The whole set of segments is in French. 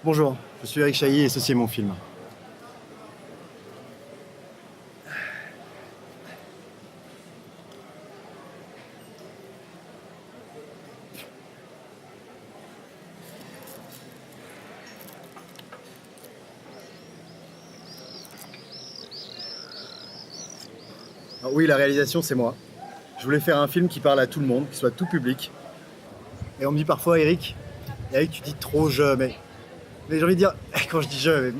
Bonjour, je suis Eric Chailly et ceci est mon film. Alors oui, la réalisation, c'est moi. Je voulais faire un film qui parle à tout le monde, qui soit tout public. Et on me dit parfois, Eric, tu dis trop je, mais j'ai envie de dire, quand je dis je,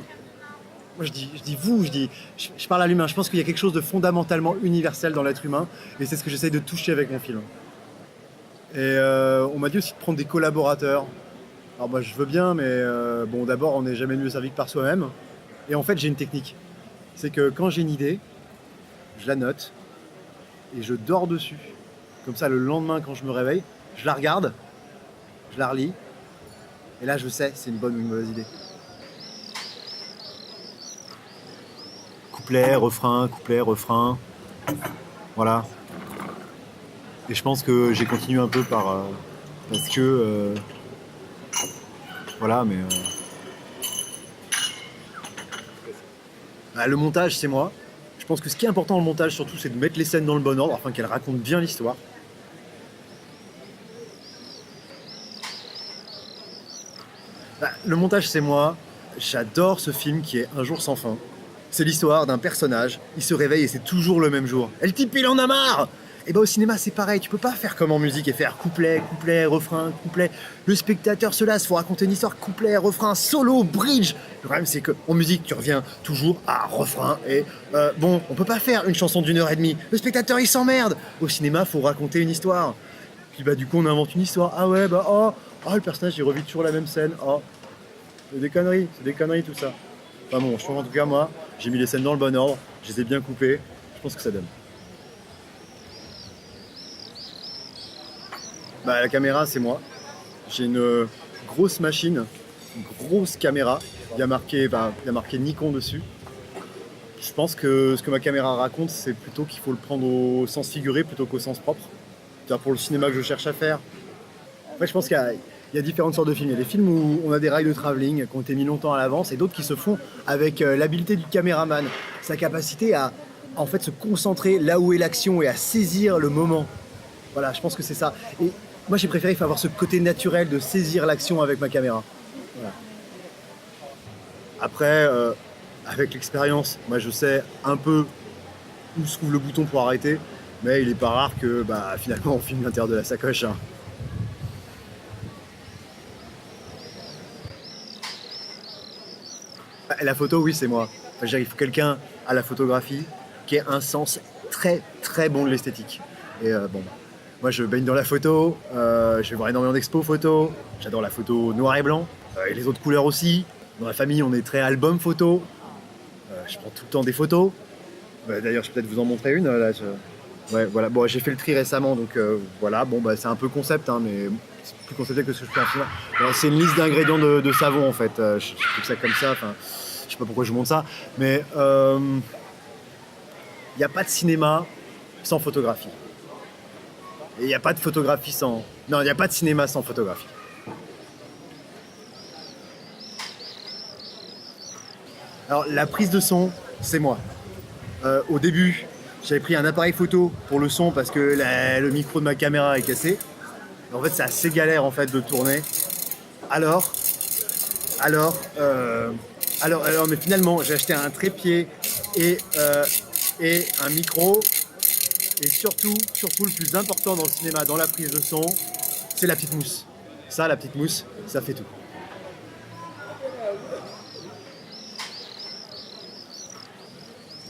moi je dis vous, je parle à l'humain. Je pense qu'il y a quelque chose de fondamentalement universel dans l'être humain, et c'est ce que j'essaye de toucher avec mon film. Et on m'a dit aussi de prendre des collaborateurs. Alors moi je veux bien, mais bon, d'abord on n'est jamais mieux servi que par soi-même. Et en fait j'ai une technique. C'est que quand j'ai une idée, je la note et je dors dessus. Comme ça, le lendemain, quand je me réveille, je la regarde, je la relis, et là, je sais si c'est une bonne ou une mauvaise idée. Couplet, refrain, voilà. Et je pense que j'ai continué un peu parce que voilà, mais le montage, c'est moi. Je pense que ce qui est important dans le montage, surtout, c'est de mettre les scènes dans le bon ordre, afin qu'elles racontent bien l'histoire. Le montage, c'est moi. J'adore ce film qui est Un jour sans fin. C'est l'histoire d'un personnage, il se réveille et c'est toujours le même jour. Et le type, il en a marre. Et bah au cinéma, c'est pareil, tu peux pas faire comme en musique et faire couplet, couplet, refrain, couplet. Le spectateur se lasse, faut raconter une histoire, couplet, refrain, solo, bridge. Le problème, c'est qu'en musique, tu reviens toujours à refrain et bon, on peut pas faire une chanson d'1 h 30. Le spectateur, il s'emmerde. Au cinéma, faut raconter une histoire. Puis bah du coup, on invente une histoire. Ah ouais, bah le personnage, il revit toujours la même scène. Oh, c'est des conneries tout ça. Enfin bon, je trouve en tout cas moi, j'ai mis les scènes dans le bon ordre, je les ai bien coupées, je pense que ça donne. Bah la caméra c'est moi. J'ai une grosse machine, une grosse caméra. Il y a marqué Nikon dessus. Je pense que ce que ma caméra raconte, c'est plutôt qu'il faut le prendre au sens figuré plutôt qu'au sens propre. C'est-à-dire pour le cinéma que je cherche à faire. En fait, je pense qu'il y a différentes sortes de films. Il y a des films où on a des rails de travelling qui ont été mis longtemps à l'avance et d'autres qui se font avec l'habileté du caméraman, sa capacité à en fait se concentrer là où est l'action et à saisir le moment. Voilà, je pense que c'est ça. Et moi, j'ai préféré avoir ce côté naturel de saisir l'action avec ma caméra. Voilà. Après, avec l'expérience, moi, je sais un peu où se trouve le bouton pour arrêter, mais il est pas rare que finalement on filme l'intérieur de la sacoche, hein. La photo, oui, c'est moi. Enfin, j'arrive quelqu'un à la photographie qui a un sens très très bon de l'esthétique. Et bon, moi je baigne dans la photo, je vais voir énormément d'expos photo, j'adore la photo noir et blanc, et les autres couleurs aussi. Dans la famille, on est très album photo, je prends tout le temps des photos. D'ailleurs, je vais peut-être vous en montrer une. Là, ouais, voilà. Bon, j'ai fait le tri récemment, donc voilà. Bon, c'est un peu concept, hein, mais c'est plus concepté que ce que je peux en faire. C'est une liste d'ingrédients de savon, en fait. Je trouve ça comme ça. Enfin, je sais pas pourquoi je vous montre ça, mais il n'y a pas de cinéma sans photographie. Et il n'y a pas de photographie sans. Non, il n'y a pas de cinéma sans photographie. Alors, la prise de son, c'est moi. Au début, j'avais pris un appareil photo pour le son parce que le micro de ma caméra est cassé. En fait, c'est assez galère en fait de tourner. Alors, mais finalement, j'ai acheté un trépied et un micro. Et surtout, le plus important dans le cinéma, dans la prise de son, c'est la petite mousse. Ça, la petite mousse, ça fait tout.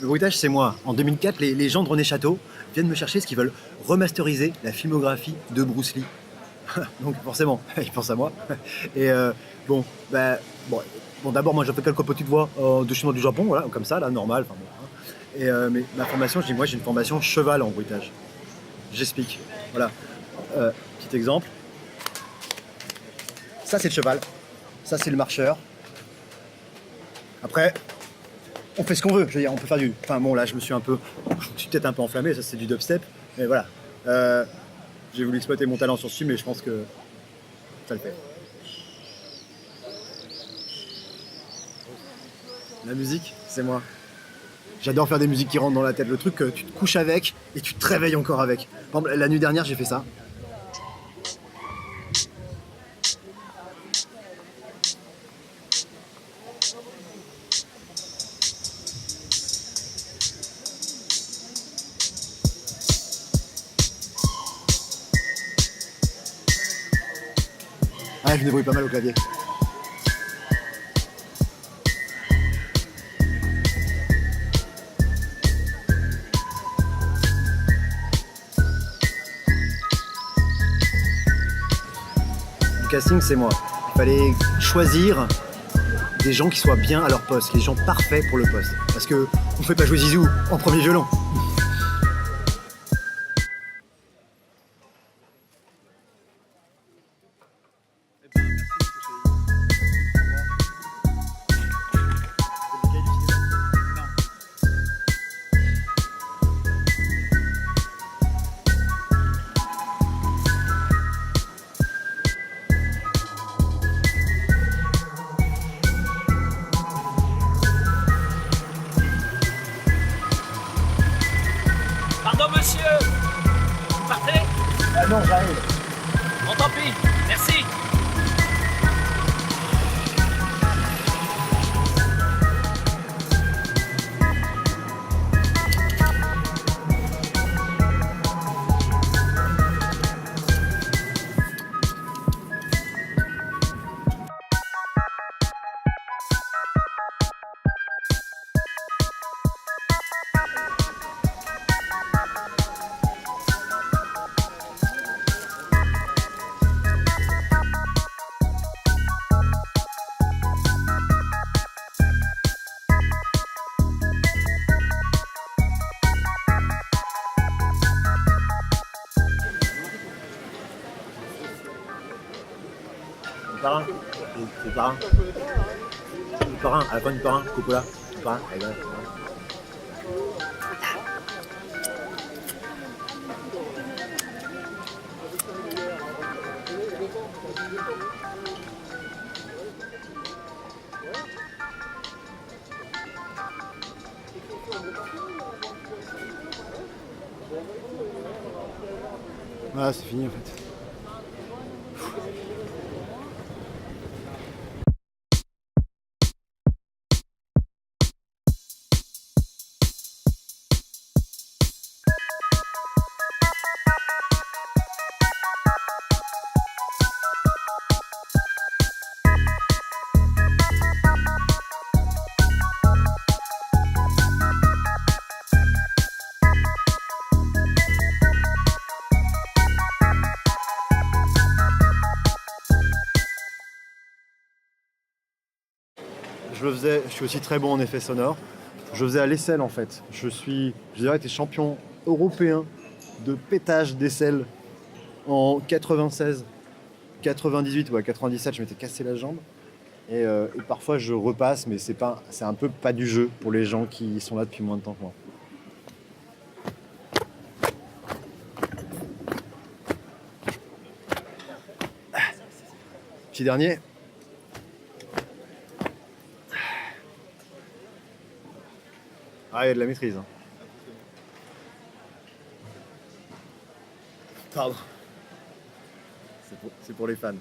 Le bruitage, c'est moi. En 2004, les gens de René Château viennent me chercher parce qu'ils veulent remasteriser la filmographie de Bruce Lee. Donc forcément, ils pensent à moi. Et bon, d'abord, moi, j'ai fait quelques petites voix de chinois du Japon, voilà, comme ça, là, normal. Bon, hein. Et mais ma formation, moi, j'ai une formation cheval en bruitage. J'explique. Voilà. Petit exemple. Ça, c'est le cheval. Ça, c'est le marcheur. Après, on fait ce qu'on veut. Je veux dire, on peut faire du. Enfin bon, là, je me suis peut-être un peu enflammé. Ça, c'est du dubstep. Mais voilà. J'ai voulu exploiter mon talent sur ce film, mais je pense que ça le fait. La musique, c'est moi. J'adore faire des musiques qui rentrent dans la tête. Le truc que tu te couches avec et tu te réveilles encore avec. Par exemple, la nuit dernière, j'ai fait ça. Ah, je me débrouille pas mal au clavier. Le casting, c'est moi. Il fallait choisir des gens qui soient bien à leur poste, les gens parfaits pour le poste. Parce que on fait pas jouer Zizou en premier violon. Pardon monsieur, vous partez? Non, j'arrive. Bon tant pis, merci. Le parrain. C'est le parrain. Le parrain, à la fin du parrain, Coppola. Le parrain, allez, voilà. Voilà, c'est fini en fait. Je suis aussi très bon en effets sonores. Je faisais à l'aisselle en fait. J'ai d'ailleurs été champion européen de pétage d'aisselle en 96, 98 ou à 97, je m'étais cassé la jambe. Et parfois je repasse, mais c'est un peu pas du jeu pour les gens qui sont là depuis moins de temps que moi. Petit dernier. Ah, il y a de la maîtrise. Hein. Pardon. C'est pour les fans.